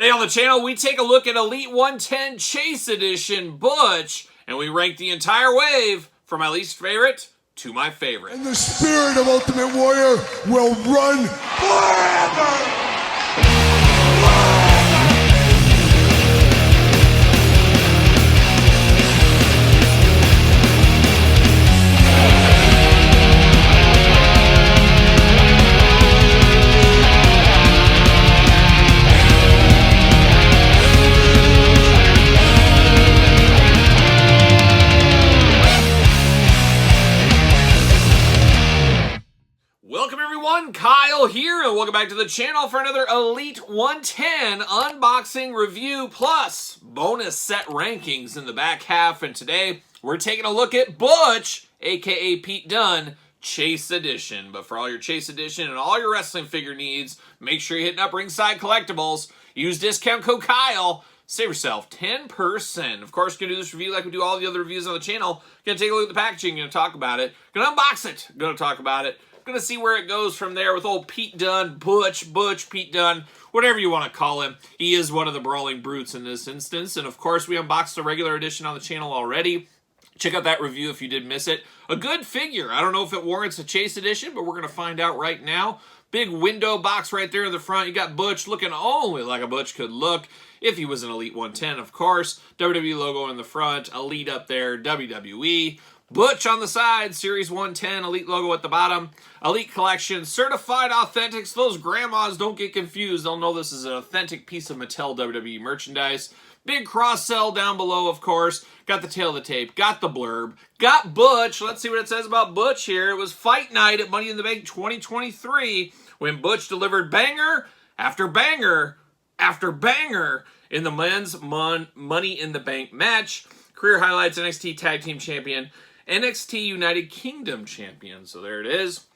Today on the channel, we take a look at Elite 110 Chase Edition Butch, and we rank the entire wave from my least favorite to my favorite. And the spirit of Ultimate Warrior will run forever! Kyle here, and welcome back to the channel for another Elite 110 unboxing review plus bonus set rankings in the back half. And today we're taking a look at Butch, aka Pete Dunne, Chase Edition. But for all your Chase Edition and all your wrestling figure needs, make sure you're hitting up Ringside Collectibles. Use discount code Kyle. Save yourself 10%. Of course, gonna do this review like we do all the other reviews on the channel. Gonna take a look at the packaging, gonna talk about it, gonna unbox it, gonna talk about it. Gonna see where it goes from there with old Pete Dunne, Butch, Pete Dunne, whatever you want to call him. He is one of the brawling brutes in this instance. And of course, we unboxed the regular edition on the channel already. Check out that review if you did miss it. A good figure. I don't know if it warrants a Chase Edition, but we're gonna find out right now. Big window box right there in the front. You got Butch looking only like a Butch could look if he was an Elite 110, of course. WWE logo in the front, Elite up there, WWE. Butch on the side, Series 110, Elite logo at the bottom. Elite Collection, certified authentic, so those grandmas don't get confused. They'll know this is an authentic piece of Mattel WWE merchandise. Big cross-sell down below, of course. Got the tail of the tape, got the blurb, got Butch. Let's see what it says about Butch here. It was Fight Night at Money in the Bank 2023 when Butch delivered banger after banger after banger in the men's Money in the Bank match. Career highlights, NXT Tag Team Champion, NXT United Kingdom Champion. So there it is.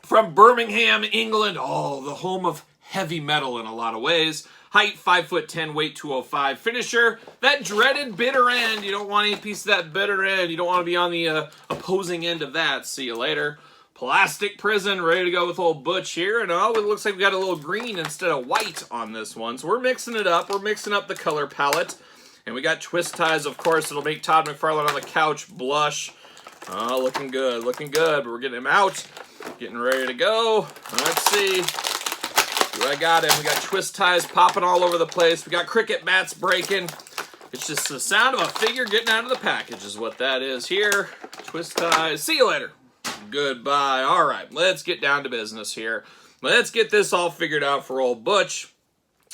From Birmingham, England. Oh, the home of heavy metal in a lot of ways. Height, 5'10", weight 205. Finisher, that dreaded bitter end. You don't want any piece of that bitter end. You don't want to be on the opposing end of that. See you later. Plastic Prison, ready to go with old Butch here. And oh, it looks like we got a little green instead of white on this one. So we're mixing it up. We're mixing up the color palette. And we got twist ties, of course. It'll make Todd McFarlane on the couch blush. Oh, looking good, but we're getting him out, getting ready to go. Let's see what I got him. We got twist ties popping all over the place. We got cricket bats breaking. It's just the sound of a figure getting out of the package is what that is here. Twist ties. See you later. Goodbye. All right, let's get down to business here. Let's get this all figured out for old Butch.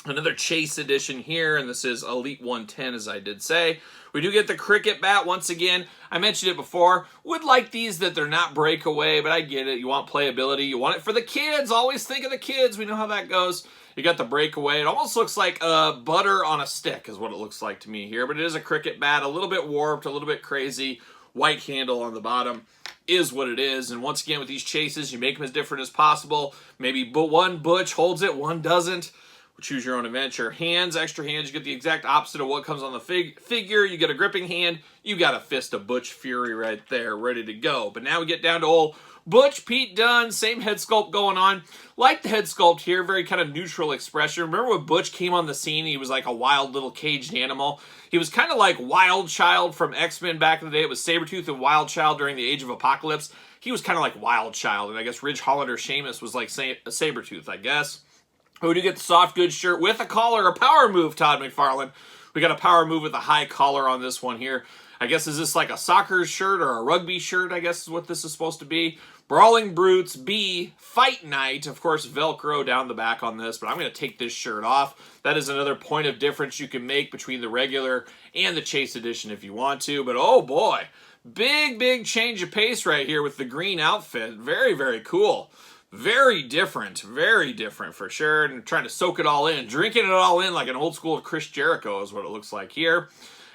Another Chase Edition here, and this is Elite 110, as I did say. We do get the cricket bat once again. I mentioned it before. Would like these that they're not breakaway, but I get it. You want playability. You want it for the kids. Always think of the kids. We know how that goes. You got the breakaway. It almost looks like butter on a stick is what it looks like to me here, but it is a cricket bat. A little bit warped, a little bit crazy. White handle on the bottom is what it is. And once again, with these chases, you make them as different as possible. Maybe one Butch holds it, one doesn't. Choose your own adventure. Hands, extra hands, you get the exact opposite of what comes on the figure. You get a gripping hand, you got a fist of Butch Fury right there, ready to go. But now we get down to old Butch, Pete Dunne, same head sculpt going on. Like the head sculpt here, very kind of neutral expression. Remember when Butch came on the scene, he was like a wild little caged animal. He was kind of like Wild Child from X-Men back in the day. It was Sabretooth and Wild Child during the Age of Apocalypse. He was kind of like Wild Child, and I guess Ridge Hollander Sheamus was like Sabretooth, I guess. We do get the soft goods shirt with a collar, a power move, Todd McFarlane. We got a power move with a high collar on this one here. I guess, is this like a soccer shirt or a rugby shirt, I guess is what this is supposed to be. Brawling Brutes B, Fight Night. Of course, Velcro down the back on this, but I'm going to take this shirt off. That is another point of difference you can make between the regular and the Chase Edition if you want to. But oh boy, big change of pace right here with the green outfit. Very, very cool. Very different for sure, and trying to soak it all in, drinking it all in like an old school Chris Jericho is what it looks like here.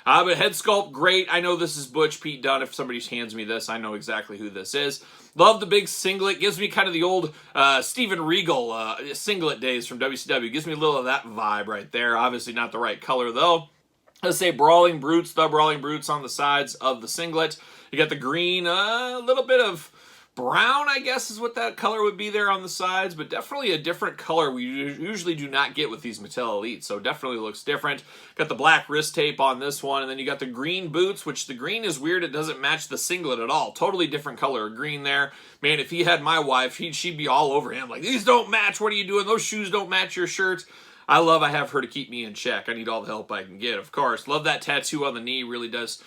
But head sculpt, great. I know this is Butch, Pete Dunne. If somebody hands me this, I know exactly who this is. Love the big singlet. Gives me kind of the old Steven Regal singlet days from WCW. Gives me a little of that vibe right there. Obviously not the right color, though. Let's say Brawling Brutes, the Brawling Brutes on the sides of the singlet. You got the green, a little bit of brown, I guess, is what that color would be there on the sides, but definitely a different color we usually do not get with these Mattel Elites, so definitely looks different. Got the black wrist tape on this one, and then you got the green boots, which the green is weird. It doesn't match the singlet at all. Totally different color of green there. Man, if he had my wife, she'd be all over him. Like, these don't match. What are you doing? Those shoes don't match your shirt. I have her to keep me in check. I need all the help I can get, of course. Love that tattoo on the knee. Really does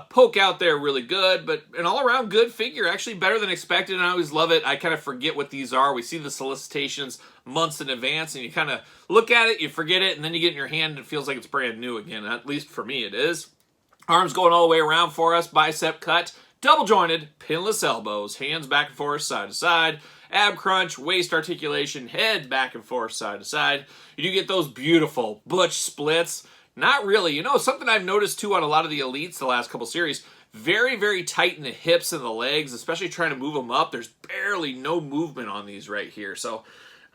poke out there really good, but an all-around good figure. Actually better than expected, and I always love it. I kind of forget what these are. We see the solicitations months in advance, and you kind of look at it, you forget it, and then you get in your hand, and it feels like it's brand new again. At least for me, it is. Arms going all the way around for us. Bicep cut. Double jointed. Pinless elbows. Hands back and forth, side to side. Ab crunch, waist articulation, head back and forth, side to side. You do get those beautiful Butch splits. Not really. You know, something I've noticed too on a lot of the Elites the last couple series, very, very tight in the hips and the legs, especially trying to move them up. There's barely no movement on these right here. So,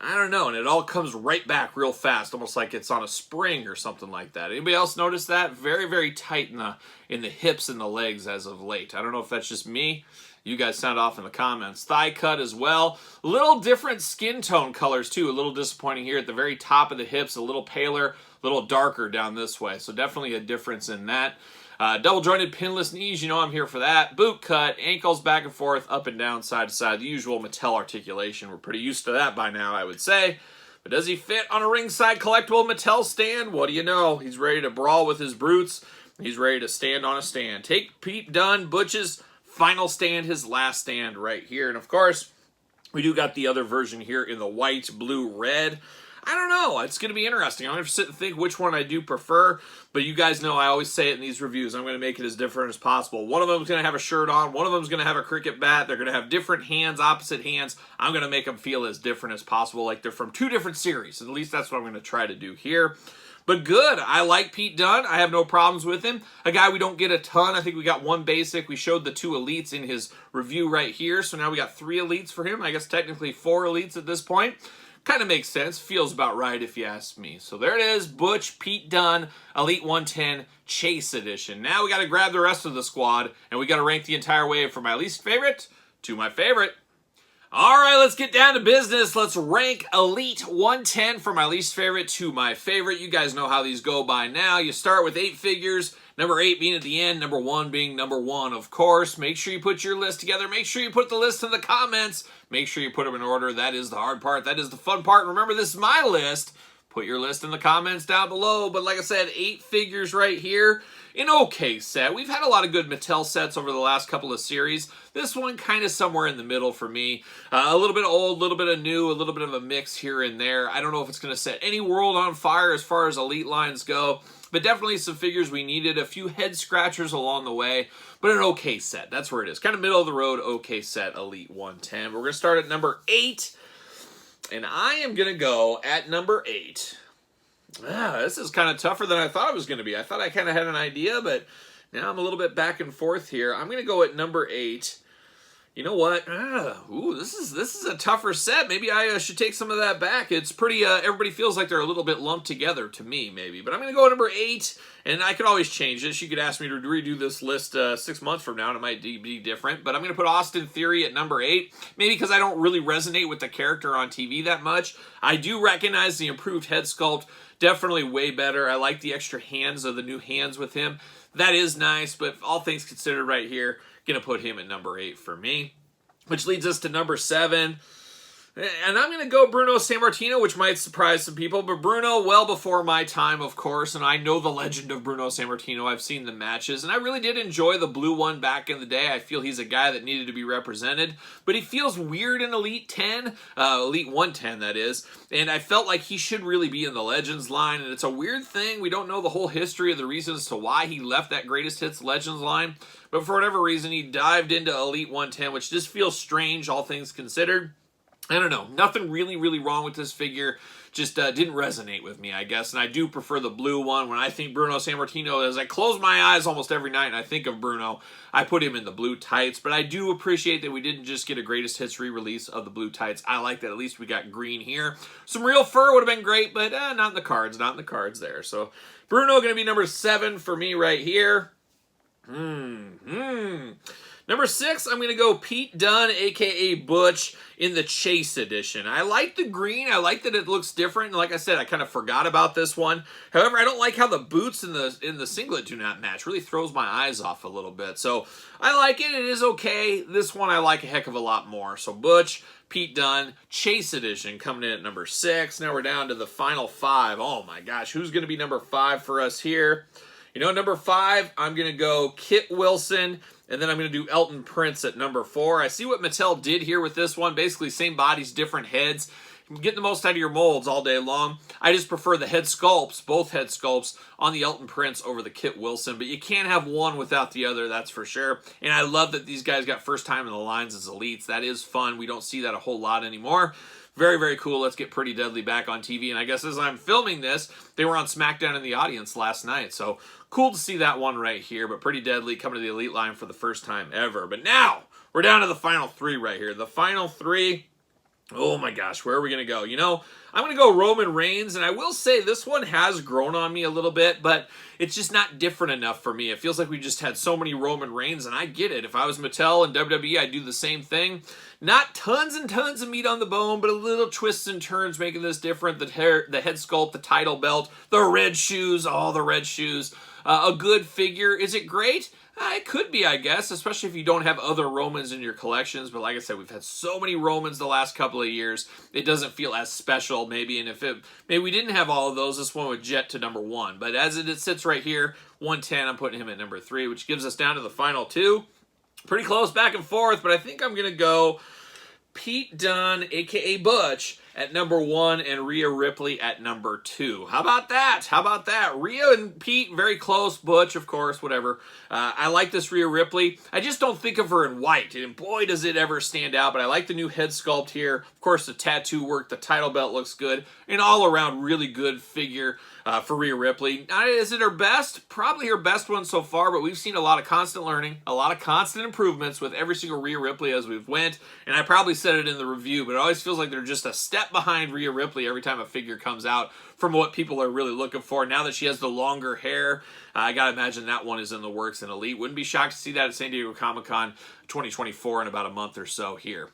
I don't know. And it all comes right back real fast, almost like it's on a spring or something like that. Anybody else notice that? Very, very tight in the hips and the legs as of late. I don't know if that's just me. You guys sound off in the comments. Thigh cut as well. Little different skin tone colors too. A little disappointing here at the very top of the hips. A little paler, a little darker down this way. So definitely a difference in that. Double jointed pinless knees. You know I'm here for that. Boot cut. Ankles back and forth, up and down, side to side. The usual Mattel articulation. We're pretty used to that by now, I would say. But does he fit on a ringside collectible Mattel stand? What do you know? He's ready to brawl with his brutes. He's ready to stand on a stand. Take Pete Dunne, Butch's final stand, his last stand right here. And of course, we do got the other version here in the white, blue, red. I don't know. It's going to be interesting. I'm going to sit and think which one I do prefer. But you guys know I always say it in these reviews. I'm going to make it as different as possible. One of them is going to have a shirt on. One of them is going to have a cricket bat. They're going to have different hands, opposite hands. I'm going to make them feel as different as possible, like they're from two different series. At least that's what I'm going to try to do here. But good. I like Pete Dunne. I have no problems with him. A guy we don't get a ton. I think we got one basic. We showed the 2 Elites in his review right here. So now we got 3 Elites for him. I guess technically 4 Elites at this point. Kind of makes sense. Feels about right if you ask me. So there it is. Butch, Pete Dunne, Elite 110 Chase Edition. Now we got to grab the rest of the squad. And we got to rank the entire wave from my least favorite to my favorite. All right, let's get down to business. Let's rank Elite 110 from my least favorite to my favorite. You guys know how these go by now. You start with 8 figures, number 8 being at the end, number 1 being number 1, of course. Make sure you put your list together. Make sure you put the list in the comments. Make sure you put them in order. That is the hard part. That is the fun part. Remember, this is my list. Put your list in the comments down below. But like I said, 8 figures right here. An okay set. We've had a lot of good Mattel sets over the last couple of series. This one kind of somewhere in the middle for me. A little bit old, a little bit of new, a little bit of a mix here and there. I don't know if it's going to set any world on fire as far as Elite lines go. But definitely some figures we needed. A few head scratchers along the way. But an okay set. That's where it is. Kind of middle of the road, okay set, Elite 110. But we're going to start at number 8. And I am going to go at number 8. This is kind of tougher than I thought it was going to be. I thought I kind of had an idea, but now I'm a little bit back and forth here. I'm going to go at number 8. You know what? This is a tougher set. Maybe I should take some of that back. It's pretty, everybody feels like they're a little bit lumped together to me, maybe. But I'm going to go at number 8, and I could always change this. You could ask me to redo this list 6 months from now, and it might be different. But I'm going to put Austin Theory at number 8, maybe because I don't really resonate with the character on TV that much. I do recognize the improved head sculpt. Definitely way better. I like the extra hands of the new hands with him. That is nice, but all things considered right here, going to put him at number 8 for me. Which leads us to number 7. And I'm going to go Bruno Sammartino, which might surprise some people. But Bruno, well before my time, of course. And I know the legend of Bruno Sammartino. I've seen the matches. And I really did enjoy the blue one back in the day. I feel he's a guy that needed to be represented. But he feels weird in Elite 10. Elite 110, that is. And I felt like he should really be in the Legends line. And it's a weird thing. We don't know the whole history of the reasons to why he left that Greatest Hits Legends line. But for whatever reason, he dived into Elite 110, which just feels strange, all things considered. I don't know. Nothing really wrong with this figure. Just didn't resonate with me, I guess. And I do prefer the blue one. When I think Bruno Sammartino, as I close my eyes almost every night and I think of Bruno, I put him in the blue tights. But I do appreciate that we didn't just get a Greatest Hits re-release of the blue tights. I like that at least we got green here. Some real fur would have been great, but not in the cards. Not in the cards there. So Bruno going to be number 7 for me right here. Number 6, I'm going to go Pete Dunne, a.k.a. Butch, in the Chase edition. I like the green. I like that it looks different. And like I said, I kind of forgot about this one. However, I don't like how the boots in the singlet do not match. Really throws my eyes off a little bit. So I like it. It is okay. This one I like a heck of a lot more. So Butch, Pete Dunne, Chase edition coming in at number 6. Now we're down to the final 5. Oh my gosh, who's going to be number 5 for us here? You know, number 5, I'm going to go Kit Wilson, and then I'm going to do Elton Prince at number 4. I see what Mattel did here with this one. Basically, same bodies, different heads. Get the most out of your molds all day long. I just prefer the head sculpts, both head sculpts, on the Elton Prince over the Kit Wilson. But you can't have one without the other, that's for sure. And I love that these guys got first time in the lines as elites. That is fun. We don't see that a whole lot anymore. Very, very cool. Let's get Pretty Deadly back on TV. And I guess as I'm filming this, they were on SmackDown in the audience last night. So cool to see that one right here. But Pretty Deadly coming to the elite line for the first time ever. But now we're down to the final 3 right here. The final 3. Oh my gosh, where are we going to go? You know, I'm going to go Roman Reigns, and I will say this one has grown on me a little bit, but it's just not different enough for me. It feels like we just had so many Roman Reigns, and I get it. If I was Mattel and WWE, I'd do the same thing. Not tons and tons of meat on the bone, but a little twists and turns making this different. The head sculpt, the title belt, the red shoes, all the red shoes. A good figure. Is it great? It could be, I guess, especially if you don't have other Romans in your collections. But like I said, we've had so many Romans the last couple of years, it doesn't feel as special maybe. And if maybe we didn't have all of those, this one would jet to number 1. But as it sits right here, 110, I'm putting him at number 3, which gives us down to the final 2. Pretty close back and forth, but I think I'm going to go Pete Dunne, a.k.a. Butch, at number 1 and Rhea Ripley at number 2. How about that? How about that? Rhea and Pete, very close. Butch, of course, whatever. I like this Rhea Ripley. I just don't think of her in white, and boy, does it ever stand out. But I like the new head sculpt here. Of course, the tattoo work, the title belt looks good. An all-around really good figure for Rhea Ripley. Is it her best? Probably her best one so far, but we've seen a lot of constant learning, a lot of constant improvements with every single Rhea Ripley as we've went. And I probably said it in the review, but it always feels like they're just a step behind Rhea Ripley every time a figure comes out from what people are really looking for. Now that she has the longer hair, I gotta imagine that one is in the works in Elite. Wouldn't be shocked to see that at San Diego Comic-Con 2024 in about a month or so here.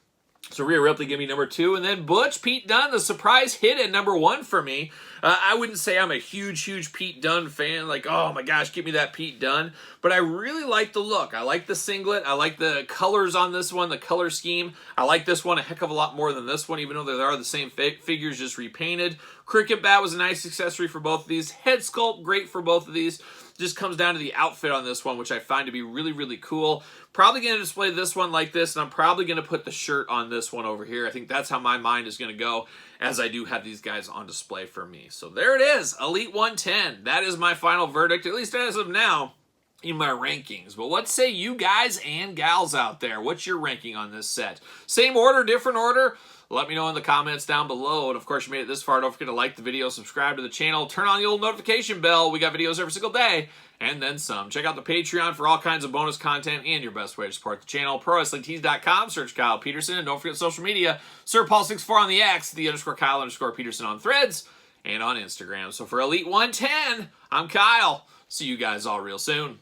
So Rhea Ripley, give me number 2. And then Butch, Pete Dunne, the surprise hit at number 1 for me. I wouldn't say I'm a huge Pete Dunne fan. Like, oh my gosh, give me that Pete Dunne. But I really like the look. I like the singlet. I like the colors on this one, the color scheme. I like this one a heck of a lot more than this one, even though they are the same figures, just repainted. Cricket bat was a nice accessory for both of these. Head sculpt, great for both of these. Just comes down to the outfit on this one, which I find to be really cool. Probably going to display this one like this, and I'm probably going to put the shirt on this one over here. I think that's how my mind is going to go, as I do have these guys on display for me. So there it is, Elite 110. That is my final verdict, at least as of now, in my rankings. But what say you guys and gals out there? What's your ranking on this set? Same order, different order? Let me know in the comments down below. And of course, you made it this far. Don't forget to like the video, subscribe to the channel, turn on the old notification bell. We got videos every single day, and then some. Check out the Patreon for all kinds of bonus content and your best way to support the channel. ProWrestlingTees.com. Search Kyle Peterson. And don't forget social media. SirPaul64 on the X, _Kyle_Peterson on Threads, and on Instagram. So for Elite 110, I'm Kyle. See you guys all real soon.